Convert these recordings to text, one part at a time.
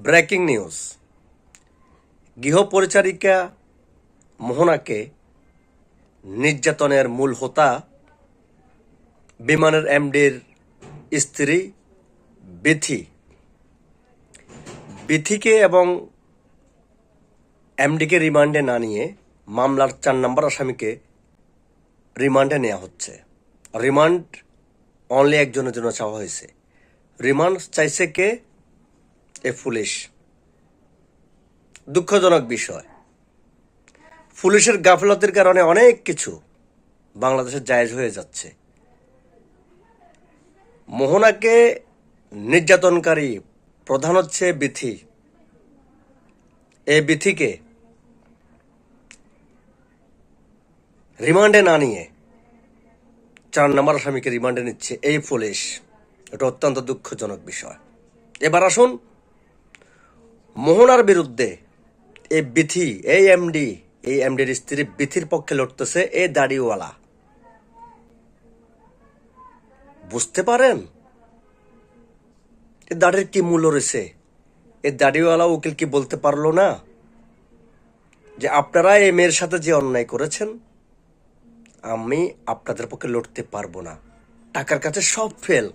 Breaking news. গৃহপরিচারিকা মোহনাকে নির্যাতনের মূল হোতা বিমানের এমডির স্ত্রী বিথি। বিথিকে এবং এমডিকে রিমান্ডে না নিয়ে মামলার 4 নম্বর আসামিকে রিমান্ডে নেওয়া হচ্ছে। রিমান্ড অনলি একজনের জন্য চাওয়া হয়েছে। রিমান্ড চাইছে কে? পুলিশ। দুঃখজনক বিষয়, পুলিশের গাফলতির কারণে অনেক কিছু বাংলাদেশে জায়েজ হয়ে যাচ্ছে। মোহনাকে নির্যাতনকারী প্রধান হচ্ছে বিথি। এই বিথিকে রিমান্ডে না নিয়ে 4 নম্বর আসামিকে রিমান্ডে নিচ্ছে এই পুলিশ। এটা অত্যন্ত দুঃখজনক বিষয়। এবার আসুন, মোহনার বিরুদ্ধে এই বিথি, এই এমডির স্ত্রী বিথির পক্ষে লড়তেছে এই দাড়িওয়ালা। বুঝতে পারেন এই দাড়ির কি মূল্য রয়েছে? এই দাড়িওয়ালা উকিল কি বলতে পারলো না যে আপনারা এই মেয়ের সাথে যে অন্যায় করেছেন, আমি আপনাদের পক্ষে লড়তে পারবো না, টাকার কাছে সব ফেল।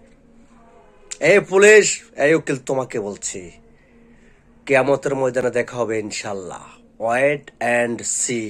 এই পুলিশ, এই উকিল, তোমাকে বলছি, কিয়ামতের ময়দানে দেখা হবে ইনশাল্লাহ। Wait and C.